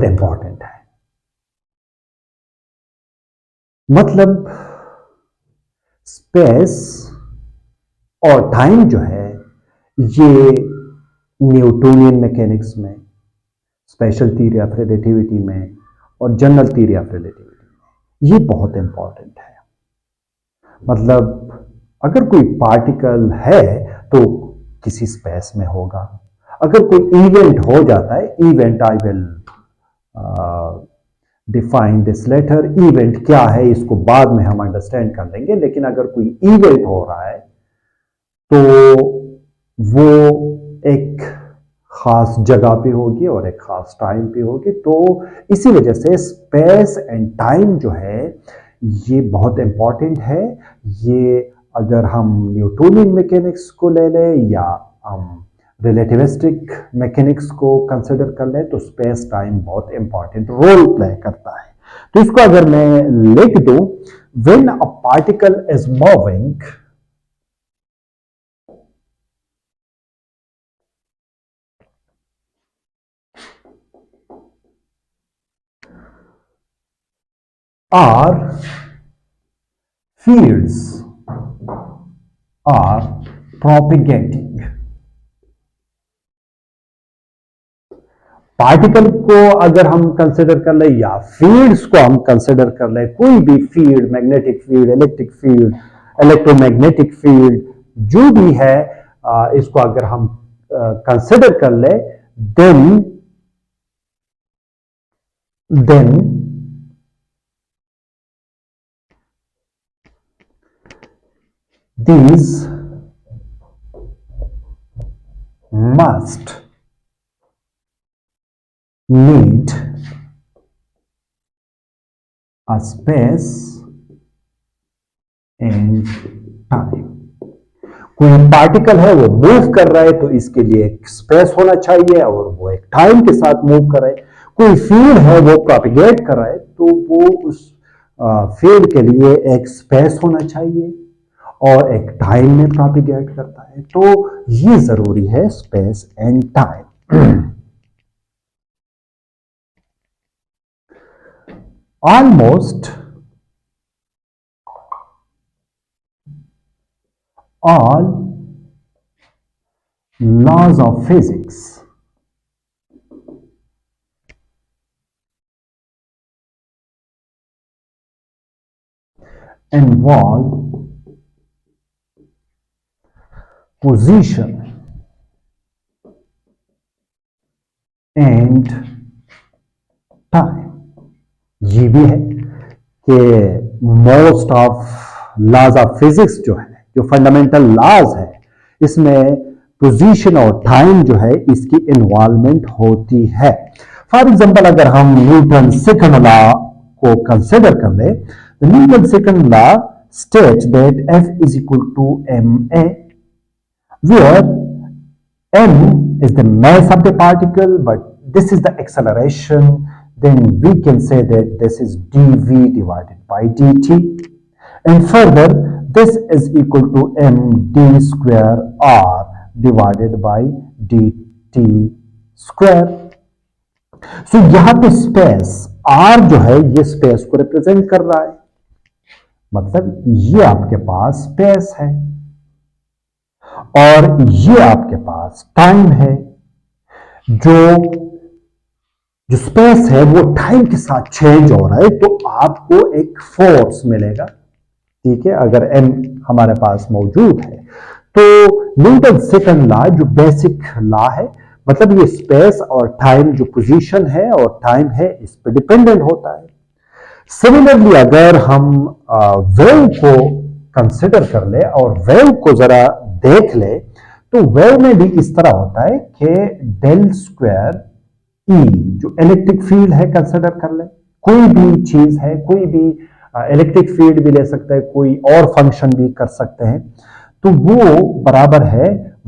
Important है। मतलब space और टाइम जो है ये न्यूटोनियन मैकेनिक्स में, स्पेशल थ्योरी ऑफ रिलेटिविटी में और जनरल थ्योरी ऑफ रिलेटिविटी में ये बहुत इंपॉर्टेंट है। मतलब अगर कोई पार्टिकल है तो किसी स्पेस में होगा, अगर कोई इवेंट हो जाता है, event I will define this later, event क्या है इसको बाद में हम अंडरस्टैंड कर लेंगे, लेकिन अगर कोई इवेंट हो रहा है तो वो एक खास जगह पे होगी और एक खास टाइम पे होगी। तो इसी वजह से स्पेस एंड टाइम जो है ये बहुत इंपॉर्टेंट है। ये अगर हम न्यूटोनियन मैकेनिक्स को ले लें या हम रिलेटिविस्टिक मैकेनिक्स को कंसिडर कर लें तो स्पेस टाइम बहुत इंपॉर्टेंट रोल प्ले करता है। तो इसको अगर मैं लिख दूं, when a particle is moving or fields are propagating, particle को अगर हम कंसिडर कर ले या फील्ड्स को हम कंसिडर कर ले, कोई भी field, magnetic field, electric field, electromagnetic field जो भी है, इसको अगर हम कंसिडर कर ले, then these must need a space and time। कोई पार्टिकल है वो मूव कर रहा है तो इसके लिए एक स्पेस होना चाहिए और वो एक टाइम के साथ मूव कर रहा है। कोई फील्ड है वो प्रोपिगेट कर रहा है तो वो उस फील्ड के लिए एक स्पेस होना चाहिए और एक टाइम में प्रोपिगेट करता है। तो ये जरूरी है, space and time. Almost all laws of physics involve position and time। ये भी है कि most of laws of physics जो है, जो फंडामेंटल लॉज है, इसमें पोजीशन और टाइम जो है इसकी इन्वॉल्वमेंट होती है। फॉर एग्जांपल अगर हम न्यूटन सेकंड लॉ को कंसिडर कर ले, Newton second law states that F is equal to ma, where m is the mass of the particle but this is the acceleration, then we can say that this is dv divided by dt, and further this is equal to md square r divided by dt square। सो यहां पे space r जो है ये space को represent कर रहा है, मतलब ये आपके पास स्पेस है और ये आपके पास टाइम है। जो स्पेस है वो टाइम के साथ चेंज हो रहा है तो आपको एक फोर्स मिलेगा, ठीक है, अगर m हमारे पास मौजूद है। तो न्यूटन सेकंड लॉ जो बेसिक लॉ है, मतलब ये स्पेस और टाइम जो पोजीशन है और टाइम है इस पर डिपेंडेंट होता है। सिमिलरली अगर हम वेव को कंसिडर कर ले और वेव को जरा देख ले तो वेव में भी इस तरह होता है कि डेल स्क्वायर ई जो इलेक्ट्रिक फील्ड है कंसिडर कर ले, कोई भी चीज है, कोई भी इलेक्ट्रिक फील्ड भी ले सकते हैं, कोई और फंक्शन भी कर सकते हैं, तो वो बराबर है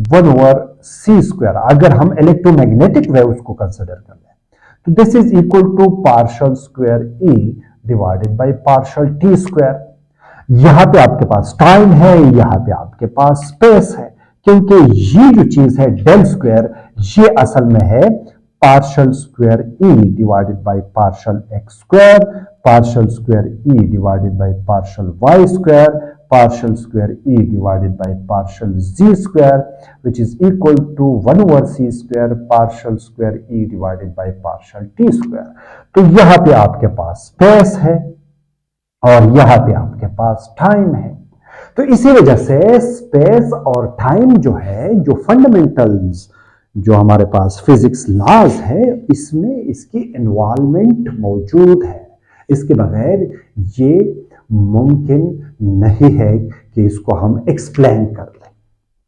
1/c²। अगर हम इलेक्ट्रोमैग्नेटिक वेव्स को कंसिडर कर लें तो this is equal to partial square E divided by partial T square. यहां पे आपके पास टाइम है, यहां पे आपके पास स्पेस है, क्योंकि ये जो चीज है डेल स्क्वायर ये असल में है partial square e divided by partial x square, partial square e divided by partial y square, partial square e divided by partial z square, which is equal to 1 over c square partial square e divided by partial t square. तो यहां पे आपके पास space है और यहां पे आपके पास time है। तो इसी वजह से स्पेस और टाइम जो है, जो फंडामेंटल्स जो हमारे पास फिजिक्स लॉज है, इसमें इसकी इन्वॉल्वमेंट मौजूद है। इसके बगैर ये मुमकिन नहीं है कि इसको हम एक्सप्लेन कर लें।